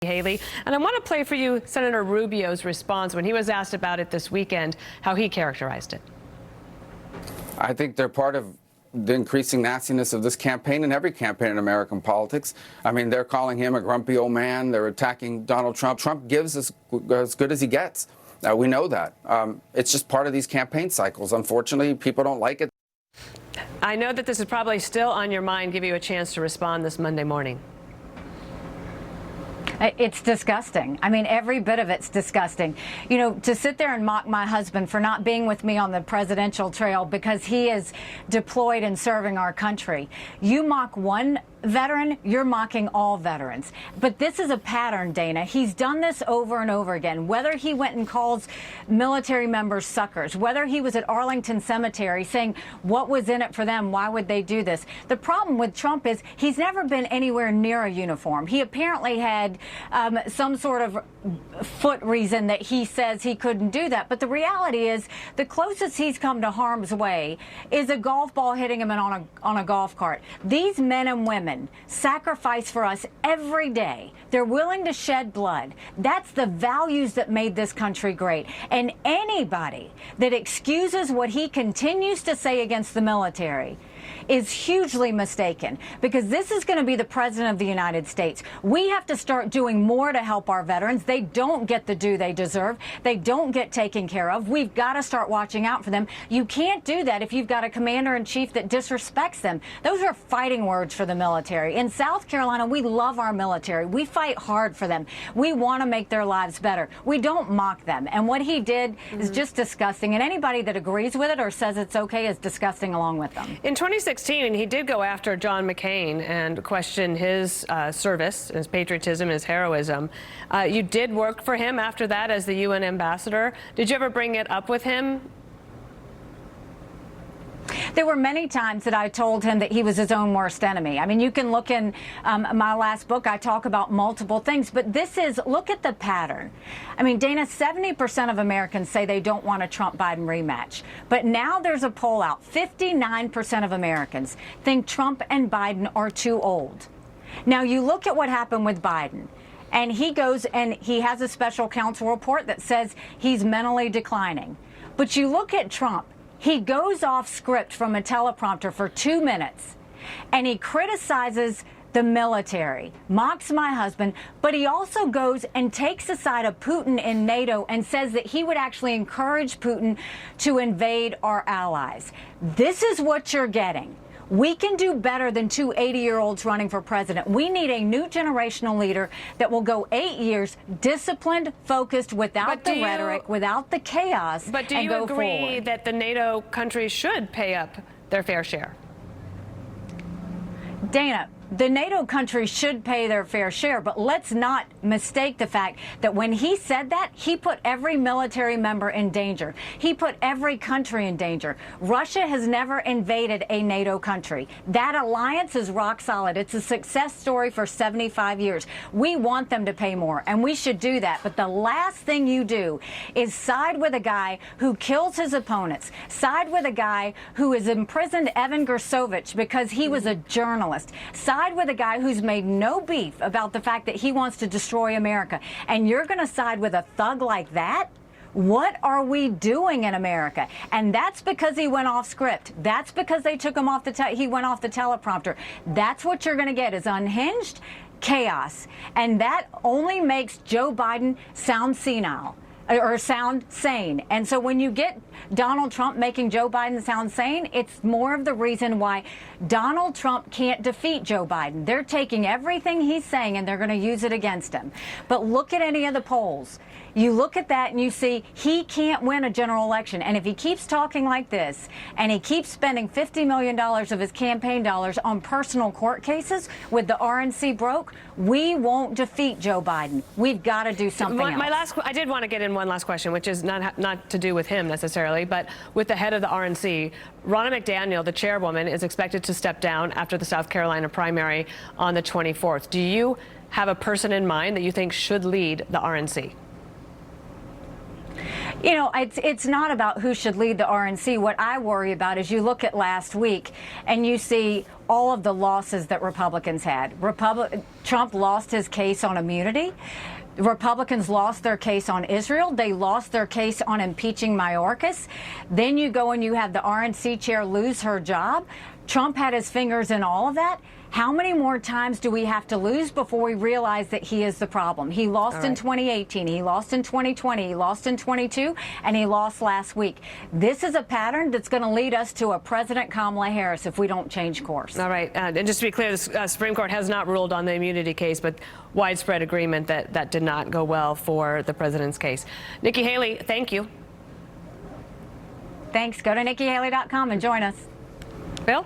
Haley. And I want to play for you Senator Rubio's response when he was asked about it this weekend, how he characterized it. I think they're part of the increasing nastiness of this campaign and every campaign in American politics. I mean, they're calling him a grumpy old man. They're attacking Donald Trump. Trump gives as good as he gets. We know that. It's just part of these campaign cycles. Unfortunately, people don't like it. I know that this is probably still on your mind. Give you a chance to respond this Monday morning. It's disgusting. I mean, every bit of it's disgusting. You know, to sit there and mock my husband for not being with me on the presidential trail because he is deployed and serving our country. You mock one veteran, you're mocking all veterans. But this is a pattern, Dana. He's done this over and over again. Whether he went and calls military members suckers, whether he was at Arlington Cemetery saying what was in it for them, why would they do this? The problem with Trump is he's never been anywhere near a uniform. He apparently had some sort of foot reason that he says he couldn't do that. But the reality is the closest he's come to harm's way is a golf ball hitting him on a golf cart. These men and women sacrifice for us every day. They're willing to shed blood. That's the values that made this country great. And anybody that excuses what he continues to say against the military is hugely mistaken, because this is going to be the president of the United States. We have to start doing more to help our veterans. They don't get the due they deserve. They don't get taken care of. We've got to start watching out for them. You can't do that if you've got a commander-in-chief that disrespects them. Those are fighting words for the military. In South Carolina, we love our military. We fight hard for them. We want to make their lives better. We don't mock them. And what he did is just disgusting. And anybody that agrees with it or says it's okay is disgusting along with them. In 2016, he did go after John McCain and question his service, his patriotism, his heroism. You did work for him after that as the UN ambassador. Did you ever bring it up with him? There were many times that I told him that he was his own worst enemy. I mean, you can look in my last book. I talk about multiple things, but this is, look at the pattern. I mean, Dana, 70% of Americans say they don't want a Trump-Biden rematch. But now there's a poll out. 59% of Americans think Trump and Biden are too old. Now, you look at what happened with Biden. And he goes and he has a special counsel report that says he's mentally declining. But you look at Trump. He goes off script from a teleprompter for 2 minutes, and he criticizes the military, mocks my husband, but he also goes and takes the side of Putin in NATO and says that he would actually encourage Putin to invade our allies. This is what you're getting. We can do better than two 80-year-olds running for president. We need a new generational leader that will go 8 years, disciplined, focused, without the rhetoric, without the chaos, but do you agree that the NATO countries should pay up their fair share? Dana, the NATO countries should pay their fair share, but let's not mistake the fact that when he said that, he put every military member in danger. He put every country in danger. Russia has never invaded a NATO country. That alliance is rock solid. It's a success story for 75 years. We want them to pay more, and we should do that. But the last thing you do is side with a guy who kills his opponents, side with a guy who has imprisoned Evan Gersovich because he was a journalist, side with a guy who's made no beef about the fact that he wants to destroy America, and you're going to side with a thug like that? What are we doing in America? And that's because he went off script. That's because they took him off he went off the teleprompter. That's what you're going to get, is unhinged chaos. And that only makes Joe Biden sound senile. Or sound sane. And so when you get Donald Trump making Joe Biden sound sane, it's more of the reason why Donald Trump can't defeat Joe Biden. They're taking everything he's saying and they're going to use it against him. But look at any of the polls. You look at that and you see he can't win a general election. And if he keeps talking like this and he keeps spending $50 million of his campaign dollars on personal court cases with the RNC broke, we won't defeat Joe Biden. We've got to do something else. I did want to get in one last question, which is not to do with him necessarily, but with the head of the RNC. Ronna McDaniel, the chairwoman, is expected to step down after the South Carolina primary on the 24th. Do you have a person in mind that you think should lead the RNC? You know, it's not about who should lead the RNC. What I worry about is you look at last week and you see all of the losses that Republicans had. Trump lost his case on immunity. Republicans lost their case on Israel. They lost their case on impeaching Mayorkas. Then you go and you have the RNC chair lose her job. Trump had his fingers in all of that. How many more times do we have to lose before we realize that he is the problem? He lost in 2018, he lost in 2020, he lost in 22, and he lost last week. This is a pattern that's going to lead us to a President Kamala Harris if we don't change course. All right. And just to be clear, the Supreme Court has not ruled on the immunity case, but widespread agreement that that did not go well for the president's case. Nikki Haley, thank you. Thanks. Go to NikkiHaley.com and join us. Bill?